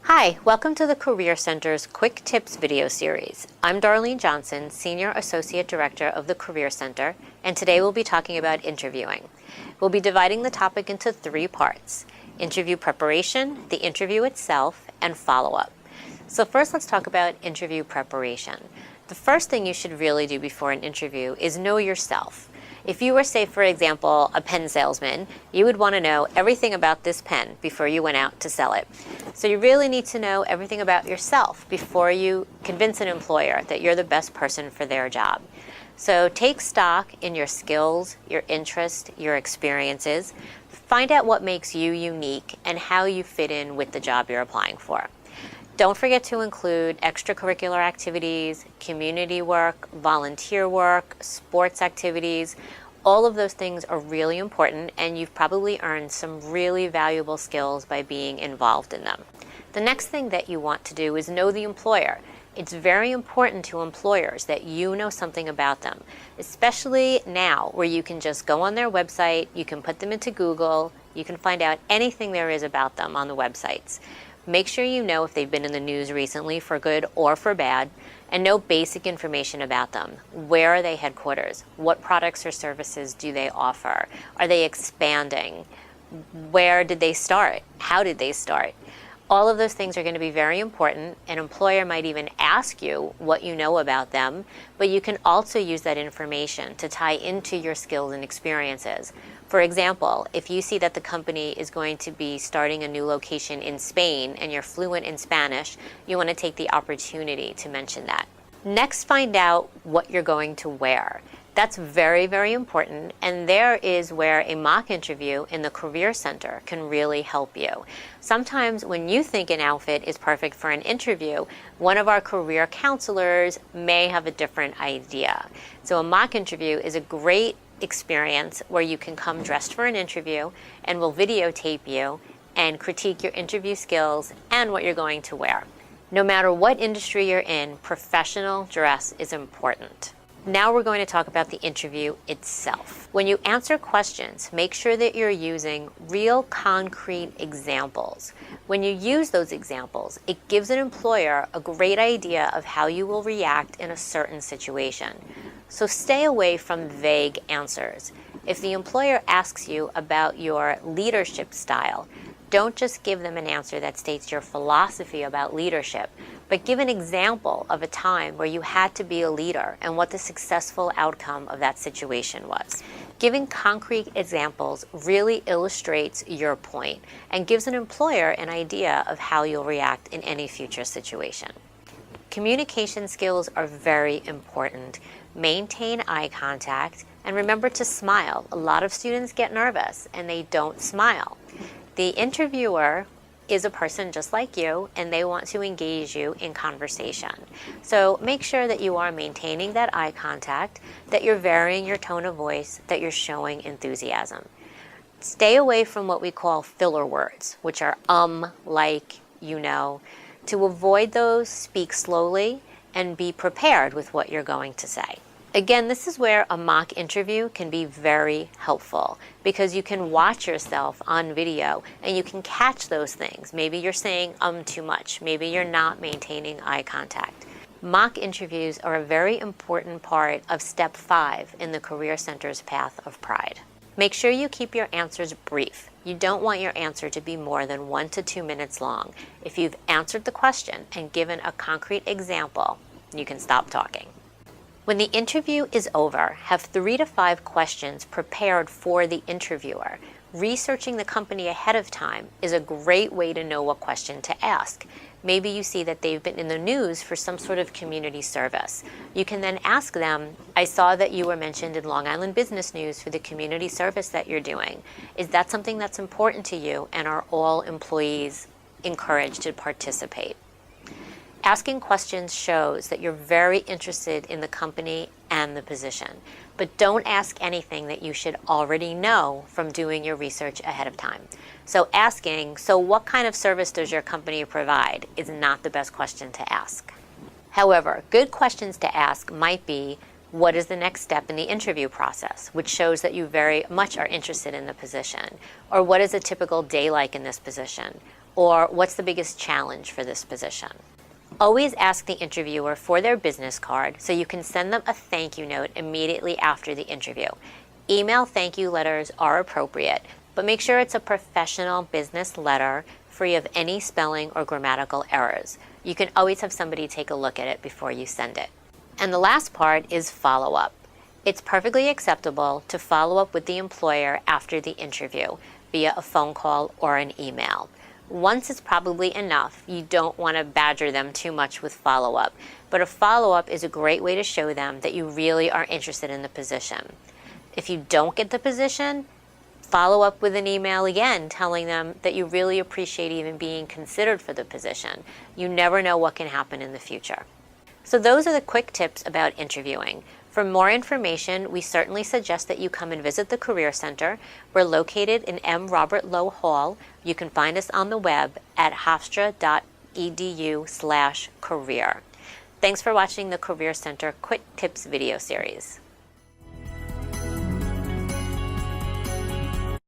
Hi, welcome to the Career Center's Quick Tips video series. I'm Darlene Johnson, Senior Associate Director of the Career Center, and today we'll be talking about interviewing. We'll be dividing the topic into three parts: interview preparation, the interview itself, and follow-up. So first, let's talk about interview preparation. The first thing you should really do before an interview is know yourself. If you were, say, for example, a pen salesman, you would want to know everything about this pen before you went out to sell it. So you really need to know everything about yourself before you convince an employer that you're the best person for their job. So take stock in your skills, your interests, your experiences. Find out what makes you unique and how you fit in with the job you're applying for. Don't forget to include extracurricular activities, community work, volunteer work, sports activities. All of those things are really important, and you've probably earned some really valuable skills by being involved in them. The next thing that you want to do is know the employer. It's very important to employers that you know something about them, especially now where you can just go on their website, you can put them into Google, you can find out anything there is about them on the websites. Make sure you know if they've been in the news recently for good or for bad, and know basic information about them. Where are they headquarters? What products or services do they offer? Are they expanding? Where did they start? How did they start? All of those things are going to be very important. An employer might even ask you what you know about them, but you can also use that information to tie into your skills and experiences. For example, if you see that the company is going to be starting a new location in Spain and you're fluent in Spanish, you want to take the opportunity to mention that. Next, find out what you're going to wear. That's very, very important, and there is where a mock interview in the Career Center can really help you. Sometimes when you think an outfit is perfect for an interview, one of our career counselors may have a different idea. So a mock interview is a great experience where you can come dressed for an interview, and we'll videotape you and critique your interview skills and what you're going to wear. No matter what industry you're in, professional dress is important. Now we're going to talk about the interview itself. When you answer questions, make sure that you're using real concrete examples. When you use those examples, it gives an employer a great idea of how you will react in a certain situation. So stay away from vague answers. If the employer asks you about your leadership style, don't just give them an answer that states your philosophy about leadership, but give an example of a time where you had to be a leader and what the successful outcome of that situation was. Giving concrete examples really illustrates your point and gives an employer an idea of how you'll react in any future situation. Communication skills are very important. Maintain eye contact and remember to smile. A lot of students get nervous and they don't smile. The interviewer is a person just like you, and they want to engage you in conversation. So make sure that you are maintaining that eye contact, that you're varying your tone of voice, that you're showing enthusiasm. Stay away from what we call filler words, which are like, you know. To avoid those, speak slowly and be prepared with what you're going to say. Again, this is where a mock interview can be very helpful because you can watch yourself on video and you can catch those things. Maybe you're saying too much. Maybe you're not maintaining eye contact. Mock interviews are a very important part of step 5 in the Career Center's Path of Pride. Make sure you keep your answers brief. You don't want your answer to be more than 1 to 2 minutes long. If you've answered the question and given a concrete example, you can stop talking. When the interview is over, have 3 to 5 questions prepared for the interviewer. Researching the company ahead of time is a great way to know what question to ask. Maybe you see that they've been in the news for some sort of community service. You can then ask them, I saw that you were mentioned in Long Island Business News for the community service that you're doing. Is that something that's important to you, and are all employees encouraged to participate? Asking questions shows that you're very interested in the company and the position, but don't ask anything that you should already know from doing your research ahead of time. So asking, so what kind of service does your company provide, is not the best question to ask. However, good questions to ask might be, what is the next step in the interview process, which shows that you very much are interested in the position? Or what is a typical day like in this position? Or what's the biggest challenge for this position? Always ask the interviewer for their business card so you can send them a thank you note immediately after the interview. Email thank you letters are appropriate, but make sure it's a professional business letter free of any spelling or grammatical errors. You can always have somebody take a look at it before you send it. And the last part is follow-up. It's perfectly acceptable to follow up with the employer after the interview via a phone call or an email. Once is probably enough. You don't want to badger them too much with follow-up, but a follow-up is a great way to show them that you really are interested in the position. If you don't get the position, follow up with an email again telling them that you really appreciate even being considered for the position. You never know what can happen in the future. So those are the quick tips about interviewing. For more information, we certainly suggest that you come and visit the Career Center. We're located in M. Robert Lowe Hall. You can find us on the web at hofstra.edu/career. Thanks for watching the Career Center Quick Tips video series.